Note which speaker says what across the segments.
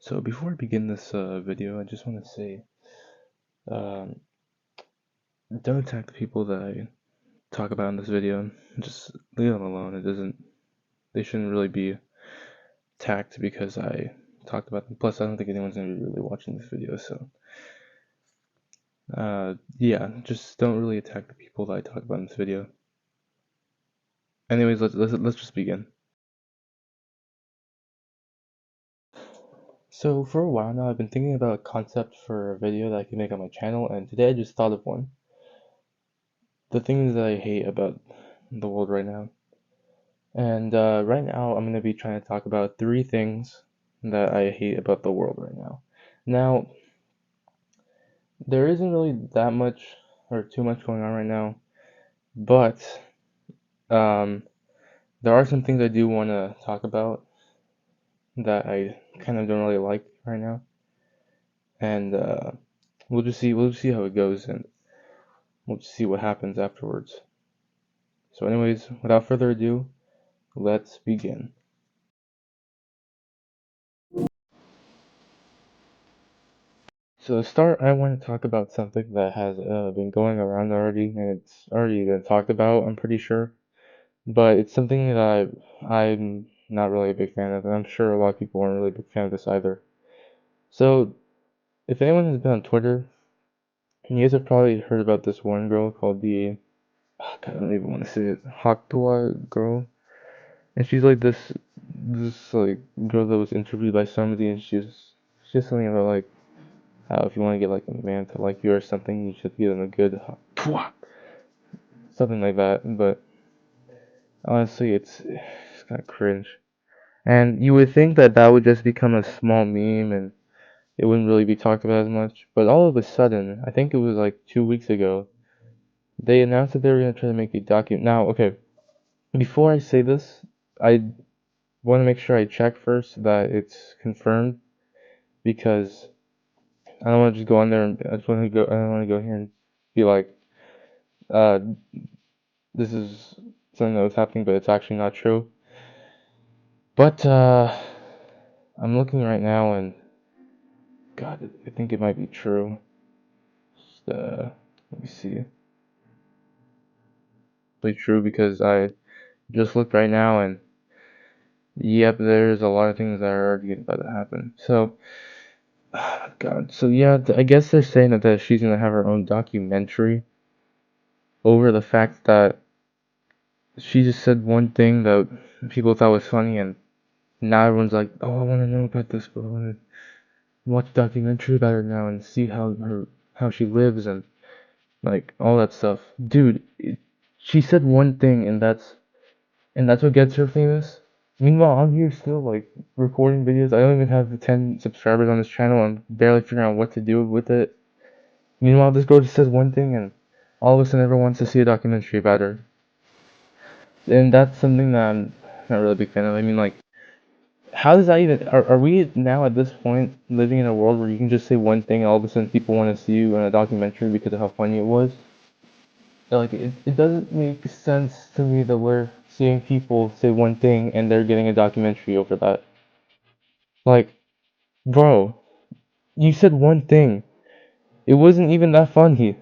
Speaker 1: So before I begin this video, I just want to say, um, don't attack the people that I talk about in this video. Just leave them alone. They shouldn't really be attacked because I talked about them. Plus, I don't think anyone's gonna be really watching this video. So, yeah, just don't really attack the people that I talk about in this video. Anyways, let's just begin. So for a while now, I've been thinking about a concept for a video that I can make on my channel, and today I just thought of one. The things that I hate about the world right now. And right now, I'm going to be trying to talk about 3 things that I hate about the world right now. Now, there isn't really that much or too much going on right now, but um, there are some things I do want to talk about that I kind of don't really like right now, and we'll just see how it goes, and we'll just see what happens afterwards. So, anyways, without further ado, let's begin. So to start, I want to talk about something that has been going around already, and it's already been talked about, I'm pretty sure. But it's something that I'm not really a big fan of, and I'm sure a lot of people aren't really a big fan of this either. So, if anyone has been on Twitter, you guys have probably heard about this one girl called God, I don't even want to say it, Haktua girl. And she's like this like girl that was interviewed by somebody, and she's something about like how if you want to get like a man to like you or something, you should give them a good something like that. But honestly, it's kind of cringe. And you would think that that would just become a small meme and it wouldn't really be talked about as much. But all of a sudden, I think it was like 2 weeks ago, they announced that they were gonna try to make a docu. Now, okay, before I say this, I want to make sure I check first that it's confirmed because I don't want to just go on there and I just want to go. I don't want to go here and be like, uh, this is something that was happening, but it's actually not true. But I'm looking right now, and God, I think it might be true. Just, let me see. It's true because I just looked right now, and yep, there's a lot of things that are already about to happen. So, God, so yeah, I guess they're saying that she's gonna have her own documentary over the fact that she just said one thing that people thought was funny, and now everyone's like, oh, I want to know about this, but I want to watch a documentary about her now and see how she lives and like all that stuff. Dude, she said one thing, and that's what gets her famous. Meanwhile, I'm here still like recording videos. I don't even have 10 subscribers on this channel. I'm barely figuring out what to do with it. Meanwhile, this girl just says one thing, and all of a sudden everyone wants to see a documentary about her. And that's something that I'm not really a big fan of. I mean, like, how does that even? Are we now at this point living in a world where you can just say one thing, and all of a sudden people want to see you in a documentary because of how funny it was? Like, it doesn't make sense to me that we're seeing people say one thing and they're getting a documentary over that. Like, bro, you said one thing. It wasn't even that funny.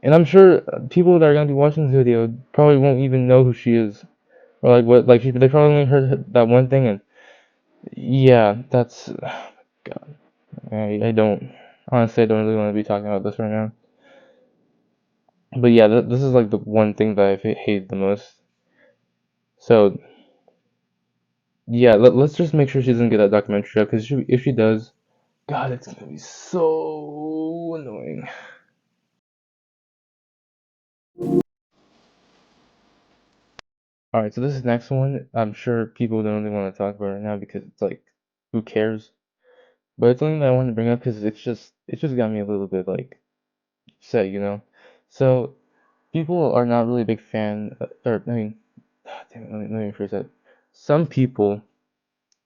Speaker 1: And I'm sure people that are gonna be watching this video probably won't even know who she is. Or like what, like they probably only heard that one thing and yeah, that's, God. I don't, honestly, I don't really want to be talking about this right now. But yeah, this is like the one thing that I hate the most. So yeah, let's just make sure she doesn't get that documentary out because if she does, God, it's gonna be so annoying. Alright, so this next one, I'm sure people don't really want to talk about right now because it's like, who cares? But it's something that I want to bring up because it just got me a little bit like upset, you know? So, people are not really a big fan, or, I mean, damn it, let me rephrase that. Some people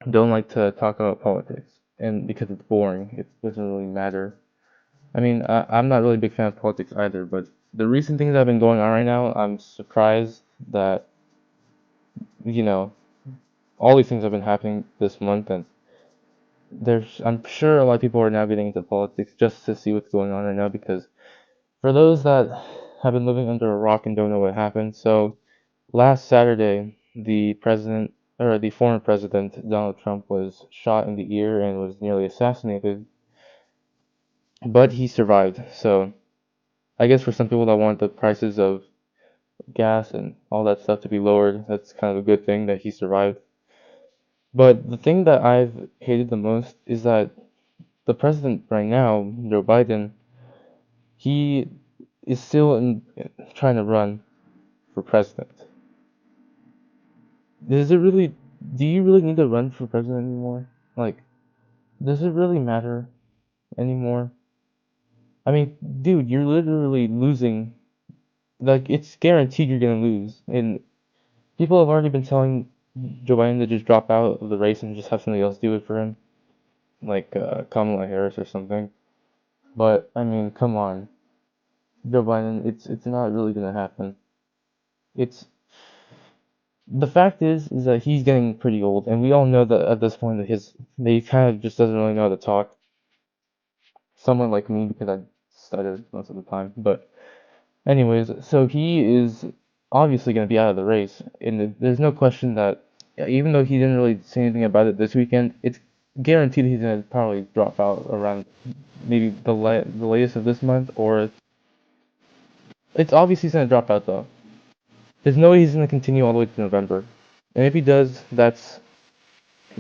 Speaker 1: don't like to talk about politics, and because it's boring, it doesn't really matter. I mean, I'm not really a big fan of politics either, but the recent things that have been going on right now, I'm surprised that, you know, all these things have been happening this month, and I'm sure a lot of people are now getting into politics just to see what's going on right now, because for those that have been living under a rock and don't know what happened, so last Saturday, the former president, Donald Trump, was shot in the ear and was nearly assassinated, but he survived. So I guess for some people that want the prices of gas and all that stuff to be lowered, that's kind of a good thing that he survived. But the thing that I've hated the most is that the president right now, Joe Biden, he is still trying to run for president. Does it really? Do you really need to run for president anymore? Like, does it really matter anymore? I mean, dude, you're literally losing. Like, it's guaranteed you're gonna lose. And people have already been telling Joe Biden to just drop out of the race and just have somebody else do it for him, like Kamala Harris or something. But I mean, come on, Joe Biden, it's not really gonna happen. It's The fact is that he's getting pretty old, and we all know that at this point that he kind of just doesn't really know how to talk. Someone like me, because I stutter most of the time. But anyways, so he is obviously going to be out of the race, and there's no question that even though he didn't really say anything about it this weekend, it's guaranteed he's going to probably drop out around maybe the latest of this month, or it's obviously he's going to drop out though. There's no way he's going to continue all the way to November, and if he does, that's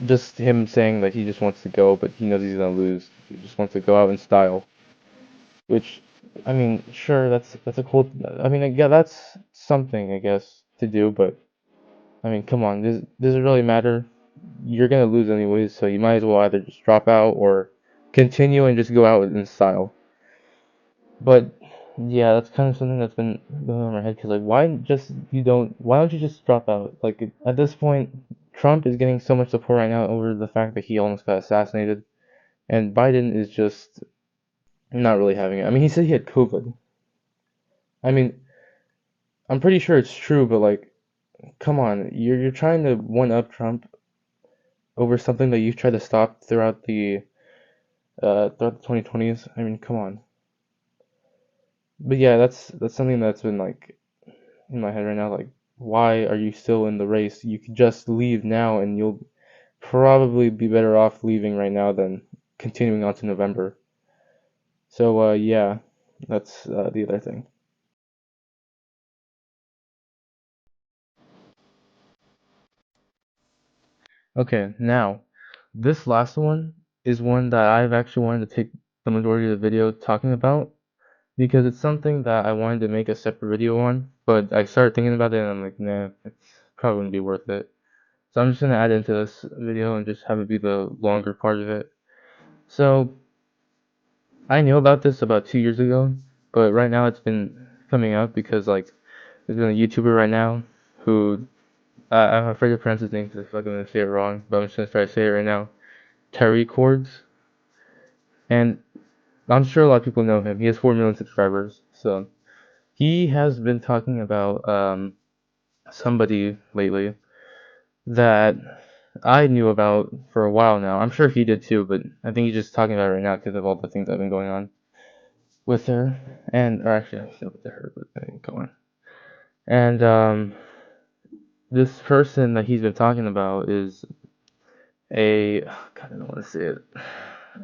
Speaker 1: just him saying that he just wants to go, but he knows he's gonna lose. He just wants to go out in style. Which, I mean, sure, that's a cool. I mean, yeah, that's something I guess to do, but I mean, come on, does it really matter? You're gonna lose anyways, so you might as well either just drop out or continue and just go out in style. But yeah, that's kind of something that's been going on in my head. Cause like, why don't you just drop out? Like at this point, Trump is getting so much support right now over the fact that he almost got assassinated, and Biden is just not really having it. I mean, he said he had COVID. I mean, I'm pretty sure it's true, but like, come on, you're trying to one up Trump over something that you tried to stop throughout the 2020s. I mean, come on. But yeah, that's something that's been like in my head right now. Like, why are you still in the race? You could just leave now, and you'll probably be better off leaving right now than continuing on to November. So yeah, that's the other thing. Okay, now this last one is one that I've actually wanted to take the majority of the video talking about because it's something that I wanted to make a separate video on, but I started thinking about it and I'm like, nah, it's probably wouldn't be worth it. So I'm just gonna add it into this video and just have it be the longer part of it. So I knew about this about 2 years ago, but right now it's been coming up because like there's been a YouTuber right now who I'm afraid to pronounce his name because I feel like I'm gonna say it wrong, but I'm just gonna try to say it right now. Terry Cords, and I'm sure a lot of people know him. He has 4 million subscribers, so he has been talking about somebody lately that I knew about for a while now. I'm sure he did too, but I think he's just talking about it right now because of all the things that have been going on with her, or actually, I still with her, but I didn't go on. And this person that he's been talking about is God, I don't want to say it,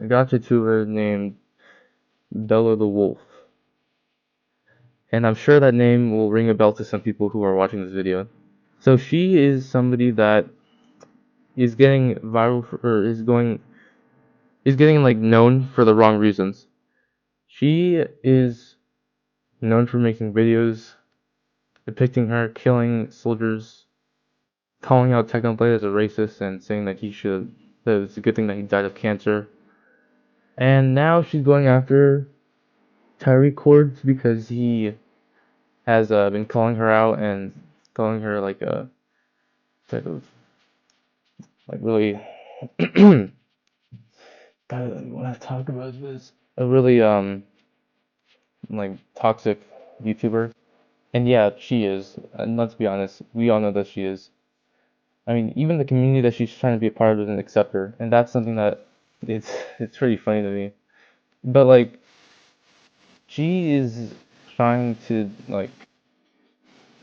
Speaker 1: a gotcha tuber named Bella the Wolf. And I'm sure that name will ring a bell to some people who are watching this video. So she is somebody that is getting viral or is getting like known for the wrong reasons. She is known for making videos depicting her killing soldiers, calling out Technoblade as a racist and saying that it's a good thing that he died of cancer. And now she's going after Tyree Cords because he has been calling her out and calling her like a type of like really God, I want to talk about this. A really like toxic YouTuber. And yeah, she is. And let's be honest, we all know that she is. I mean, even the community that she's trying to be a part of doesn't accept her, and that's something that it's pretty funny to me. But like she is trying to like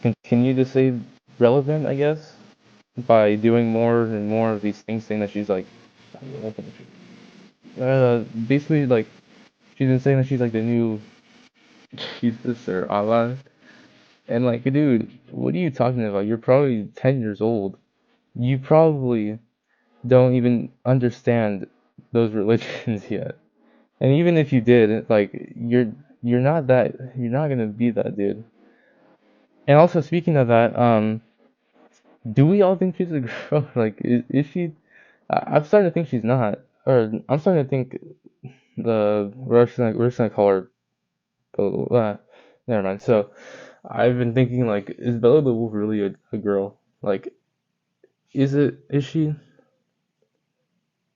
Speaker 1: continue to stay relevant, I guess, by doing more and more of these things, saying that she's like basically like she's been saying that she's like the new Jesus or Allah. And like, dude, what are you talking about? You're probably 10 years old. You probably don't even understand those religions yet. And even if you did, like, you're not gonna be that dude. And also, speaking of that, do we all think she's a girl? Like, is she? I'm starting to think she's not. Or I'm starting to think we're just gonna call her. Never mind. So, I've been thinking like, is Bella the Wolf really a girl? Like, is she?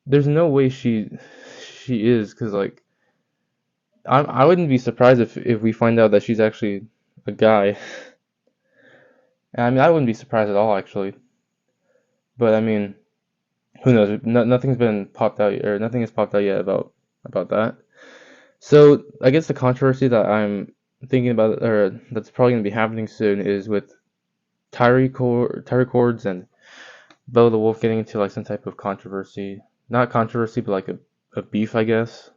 Speaker 1: There's no way she is, because like I wouldn't be surprised if we find out that she's actually a guy. I mean, I wouldn't be surprised at all actually. But I mean, who knows? Nothing's been popped out, or nothing has popped out yet about that. So I guess the controversy that I'm thinking about, or that's probably gonna be happening soon, is with Tyree Cords and Bella the Wolf getting into like some type of controversy. Not controversy, but like a beef, I guess.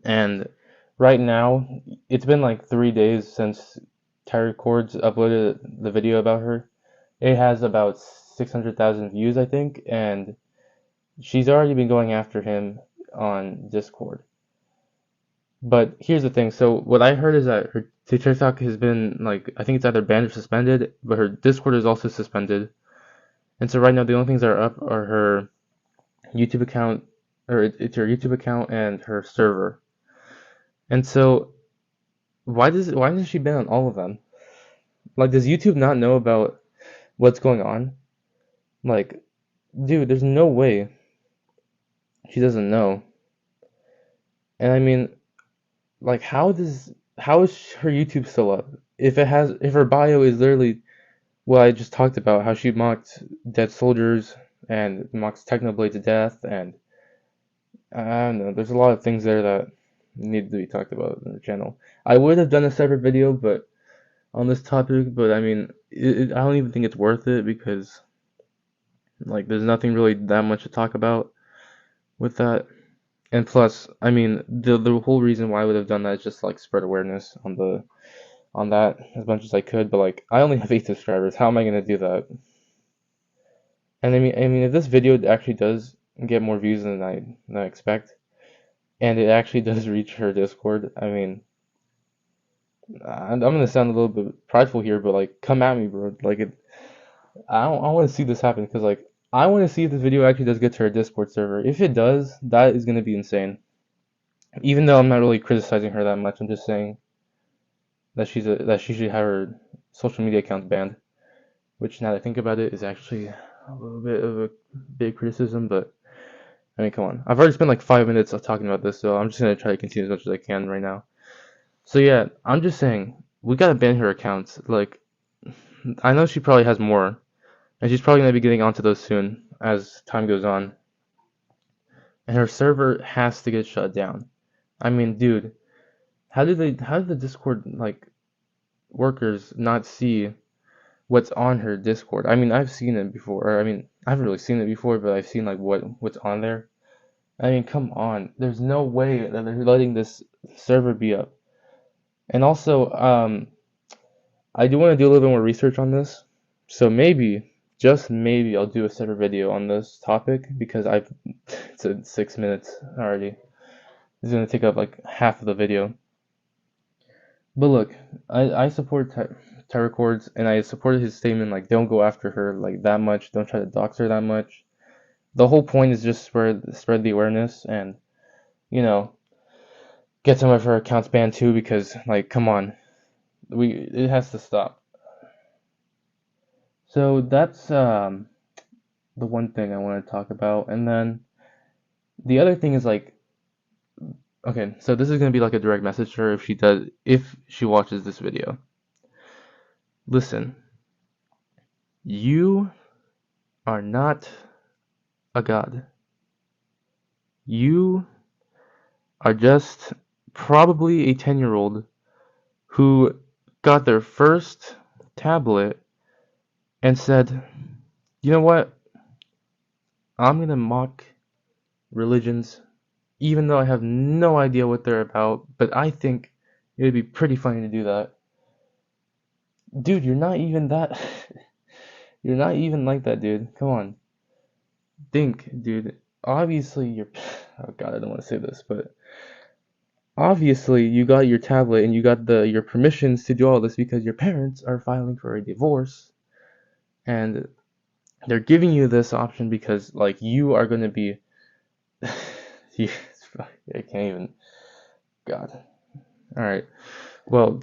Speaker 1: And right now, it's been like 3 days since Tyree Cords uploaded the video about her. It has about 600,000 views, I think, and she's already been going after him on Discord. But here's the thing. So what I heard is that her TikTok has been like, I think it's either banned or suspended, but her Discord is also suspended. And so right now the only things that are up are her YouTube account, or it's her YouTube account and her server. And so why hasn't she been on all of them? Like, does YouTube not know about what's going on? Like, dude, there's no way she doesn't know. And I mean, like, how is her YouTube still up? If her bio is literally what I just talked about, how she mocked dead soldiers and mocks Technoblade to death, and I don't know, there's a lot of things there that need to be talked about in the channel. I would have done a separate video, but on this topic, but I mean, I don't even think it's worth it, because like there's nothing really that much to talk about with that. And plus, I mean, the whole reason why I would have done that is just like spread awareness on that as much as I could. But like, I only have 8 subscribers. How am I gonna do that? And I mean, if this video actually does get more views than I expect, and it actually does reach her Discord, I mean, I'm gonna sound a little bit prideful here, but like, come at me, bro. Like, I want to see this happen, because like, I want to see if this video actually does get to her Discord server. If it does, that is gonna be insane. Even though I'm not really criticizing her that much, I'm just saying that that she should have her social media account banned. Which, now that I think about it, is actually a little bit of a big criticism. But I mean, come on. I've already spent like 5 minutes of talking about this, so I'm just gonna try to continue as much as I can right now. So yeah, I'm just saying we gotta ban her accounts. Like, I know she probably has more, and she's probably gonna be getting onto those soon as time goes on. And her server has to get shut down. I mean, dude, how did the Discord like workers not see what's on her Discord? I mean, I've seen it before. Or, I mean, I haven't really seen it before, but I've seen like what's on there. I mean, come on. There's no way that they're letting this server be up. And also, I do want to do a little bit more research on this. So maybe, just maybe, I'll do a separate video on this topic, because it's at 6 minutes already. It's gonna take up like half of the video. But look, I support Ty Records, and I supported his statement, like, don't go after her like that much, don't try to dox her that much. The whole point is just spread the awareness, and you know, get some of her accounts banned too, because like, come on, it has to stop. So that's the one thing I want to talk about. And then the other thing is like, okay, so this is gonna be like a direct message to her if she watches this video. Listen, you are not a god. You are just probably a 10-year-old who got their first tablet and said, you know what? I'm gonna mock religions, even though I have no idea what they're about, but I think it would be pretty funny to do that. Dude, you're not even that. You're not even like that, dude. Come on. Think, dude. Obviously, you're. Oh god, I don't want to say this, but obviously you got your tablet and you got your permissions to do all this because your parents are filing for a divorce, and they're giving you this option because like you are gonna be. I can't even. God. All right. Well,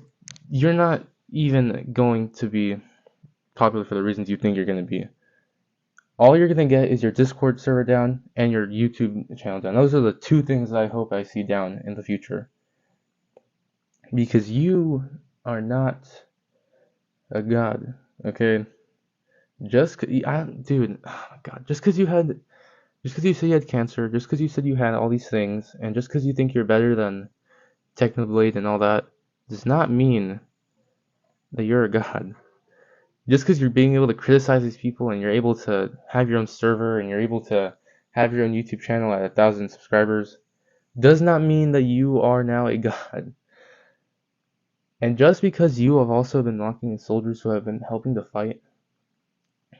Speaker 1: you're not even going to be popular for the reasons you think you're going to be. All you're going to get is your Discord server down and your YouTube channel down. Those are the two things I hope I see down in the future. Because you are not a god, okay? Dude, oh my god, just because you said you had cancer, just because you said you had all these things, and just because you think you're better than Technoblade and all that, does not mean that you're a god. Just because you're being able to criticize these people and you're able to have your own server and you're able to have your own YouTube channel at 1,000 subscribers does not mean that you are now a god. And just because you have also been mocking soldiers who have been helping to fight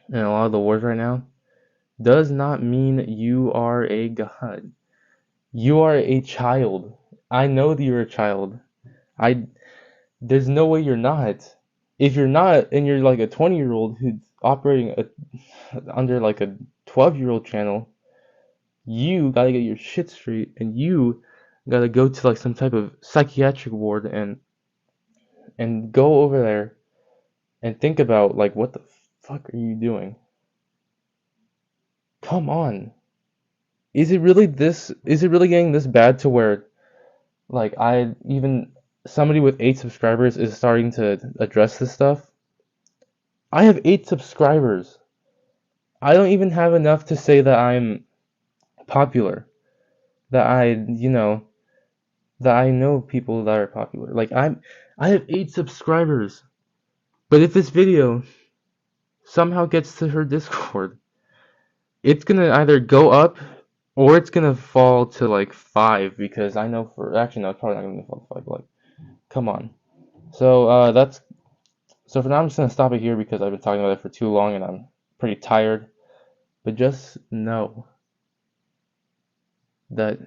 Speaker 1: in a lot of the wars right now does not mean you are a god. You are a child. I know that you're a child. There's no way you're not. If you're not, and you're like a 20-year-old who's operating under like a 12-year-old channel, you gotta get your shit straight, and you gotta go to like some type of psychiatric ward and go over there and think about like what the fuck are you doing? Come on. Is it really getting this bad to where like somebody with 8 subscribers is starting to address this stuff? I have 8 subscribers. I don't even have enough to say that I'm popular. That that I know people that are popular. I have 8 subscribers. But if this video somehow gets to her Discord, it's gonna either go up or it's gonna fall to like 5 because I know actually no, it's probably not gonna fall to 5, but like come on. So for now I'm just gonna stop it here because I've been talking about it for too long and I'm pretty tired. But just know that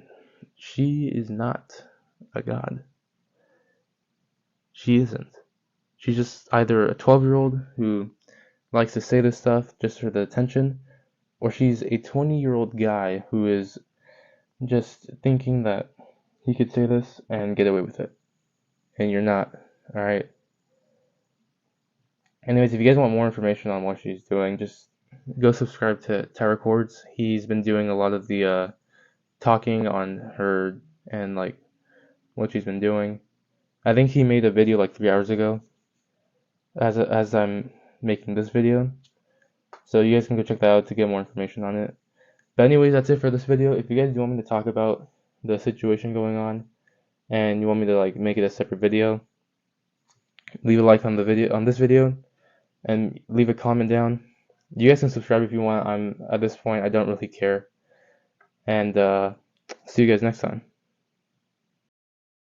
Speaker 1: she is not a god. She isn't. She's just either a 12-year-old who likes to say this stuff just for the attention, or she's a 20-year-old guy who is just thinking that he could say this and get away with it. And you're not, alright? Anyways, if you guys want more information on what she's doing, just go subscribe to Terra Chords. He's been doing a lot of the talking on her and like what she's been doing. I think he made a video like 3 hours ago as I'm making this video. So you guys can go check that out to get more information on it. But anyways, that's it for this video. If you guys do want me to talk about the situation going on and you want me to like make it a separate video, leave a like on this video and leave a comment down. You guys can subscribe if you want. At this point I don't really care. And see you guys next time.